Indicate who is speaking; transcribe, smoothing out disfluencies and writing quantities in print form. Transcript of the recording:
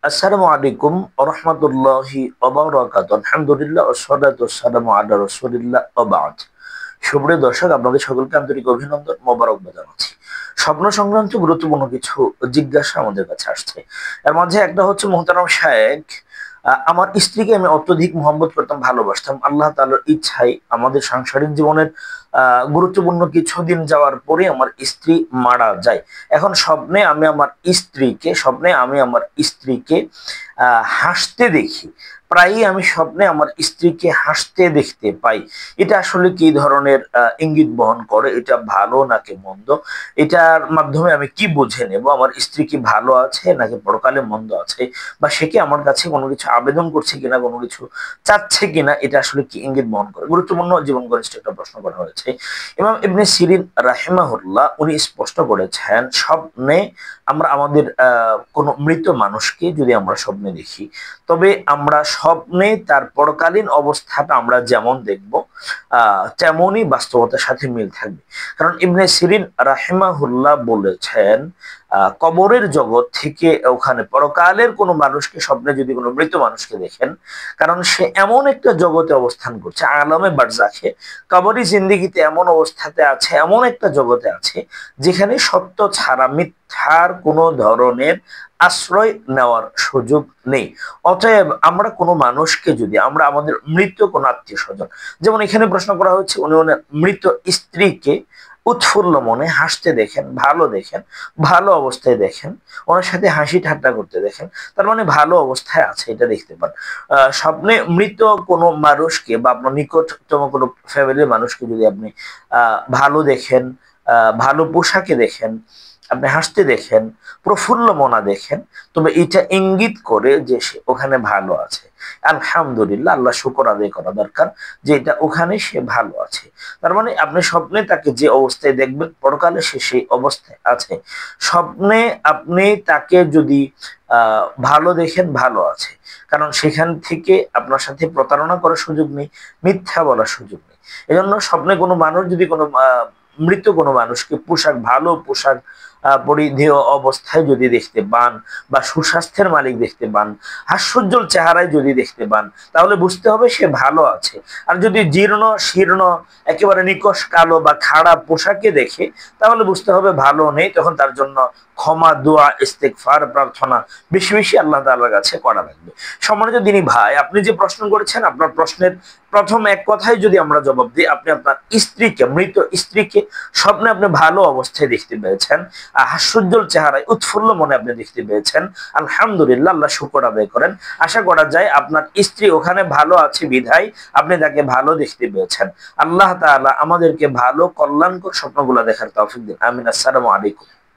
Speaker 1: আসসালামু আলাইকুম ওয়া রাহমাতুল্লাহি ওয়া বারাকাতুহু। আলহামদুলিল্লাহ ওয়াসসালাতু ওয়াসসালামু আলা রাসূলিল্লাহ ওয়া বা'দ। সুপ্রিয় দর্শক, আপনাদের সকলকে আন্তরিক অভিনন্দন, মোবারকবাদ জানাচ্ছি। স্বপ্ন সংক্রান্ত গুরুত্বপূর্ণ কিছু জিজ্ঞাসা আমাদের কাছে আসছে। এর মাঝে একটা হচ্ছে, মোহতারাম শায়েখ, আমার স্ত্রীকে আমি অত্যধিক মহব্বত করতাম, ভালোবাসতাম। আল্লাহ তাআলার ইচ্ছায় আমাদের সাংসারিক জীবনের গুরুত্বপূর্ণ কিছুদিন যাওয়ার পরে আমার স্ত্রী মারা যায়। এখন স্বপ্নে আমি আমার স্ত্রীকে হাসতে দেখি। প্রায়ই আমি স্বপ্নে আমার স্ত্রীকে হাসতে দেখতে পাই। এটা আসলে কি ধরনের ইঙ্গিত বহন করে? এটা ভালো নাকি মন্দ? এটার মাধ্যমে আমি কি বুঝে নেব আমার স্ত্রী কি ভালো আছে নাকি পরকালে মন্দ আছে, বা সে কি আমার কাছে কোনো কিছু আবেদন করছে কিনা, কোনো কিছু চাচ্ছে কিনা? এটা আসলে কি ইঙ্গিত বহন করে? গুরুত্বপূর্ণ জীবন ঘনিষ্ঠ একটা প্রশ্ন করা হয়েছে। ইমাম ইবনে সিরিন রাহিমাহুল্লাহ উনি স্পষ্ট করেছেন, স্বপ্নে আমরা আমাদের কোনো মৃত মানুষকে যদি আমরা স্বপ্নে দেখি, তবে আমরা স্বপ্নে তার পরকালীন অবস্থাটা আমরা যেমন দেখব তেমনই বাস্তবতার সাথে মিল থাকবে। কারণ ইবনে সিরিন রাহিমাহুল্লাহ বলেছেন, কবরের জগৎ থেকে ওখানে পরকালের কোনো মানুষকে স্বপ্নে যদি কোনো মৃত মানুষকে দেখেন, কারণ সে এমন একটা জগতে অবস্থান করছে, আলমে বারজাখে, কবরি জিন্দেগিতে এমন অবস্থাতে আছে, এমন একটা জগতে আছে যেখানে সত্য ছাড়া মিথ্যার কোনো ধরনের আশ্রয় নেওয়ার সুযোগ নেই। অতএব আমরা কোনো মানুষকে যদি আমরা আমাদের মৃত কোনো আত্মীয় স্বজন, যেমন এখানে প্রশ্ন করা হচ্ছে, উনি ওনার মৃত স্ত্রীকে উৎফুল্ল মনে হাসতে দেখেন, ভালো অবস্থায় দেখেন, ওনার সাথে হাসি ঠাট্টা করতে দেখেন, তার মানে ভালো অবস্থায় আছে, এটা দেখতে পান। স্বপ্নে মৃত কোনো মানুষকে বা আপনার নিকটতম কোনো ফ্যামিলির মানুষকে যদি আপনি ভালো দেখেন, ভালো পোশাকে দেখেন, আপনি হাসতে দেখেন, প্রফুল্ল মনা দেখেন, তবে এটা ইঙ্গিত করে যে সে ওখানে ভালো আছে। আলহামদুলিল্লাহ, আল্লাহ শুকর আদায় করা দরকার যে এটা ওখানে সে ভালো আছে। তার মানে আপনি স্বপ্নে তাকে যে অবস্থায় দেখবেন, পরকালে সে সেই অবস্থায় আছে। স্বপ্নে আপনি তাকে যদি ভালো দেখেন, ভালো আছে, কারণ সেখান থেকে আপনার সাথে প্রতারণা করার সুযোগ নেই, মিথ্যা বলার সুযোগ নেই। এজন্য স্বপ্নে কোনো মানুষ যদি কোনো মৃত কোনো মানুষকে ভালো পোশাক পরিধেয় অবস্থায় যদি দেখতে পান, বা সুস্বাস্থ্যের মালিক দেখতে পান, হাস্যোজ্জ্বল চেহারায় যদি দেখতে পান, তাহলে বুঝতে হবে সে ভালো আছে। আর যদি জীর্ণ শীর্ণ, একেবারে নিকষ কালো বা খাড়া পোশাকে দেখে, তাহলে বুঝতে হবে ভালো নেই। তখন তার জন্য ক্ষমা, দোয়া, ইস্তেগফার, প্রার্থনা বেশি বেশি আল্লাহ তাআলার কাছে করা লাগবে। সম্মানিত দিনী ভাই, আপনি যে প্রশ্ন করেছেন, আপনার প্রশ্নের প্রথম এক কথায় যদি আমরা জবাব দিই, আপনি আপনার মৃত স্ত্রীকে স্বপ্নে আপনি ভালো অবস্থায় দেখতে পেয়েছেন, হাস্যোজ্জ্বল চেহারায় উৎফুল্ল মনে আপনি দেখতে পেয়েছেন। আলহামদুলিল্লাহ, আল্লাহ শুকর আদায় করেন। আশা করা যায় আপনার স্ত্রী ওখানে ভালো আছে বিধায় আপনি তাকে ভালো দেখতে পেয়েছেন। আল্লাহ তাআলা আমাদেরকে ভালো কল্যাণকর স্বপ্নগুলো দেখার তৌফিক দিন। আমিন। আসসালামু আলাইকুম।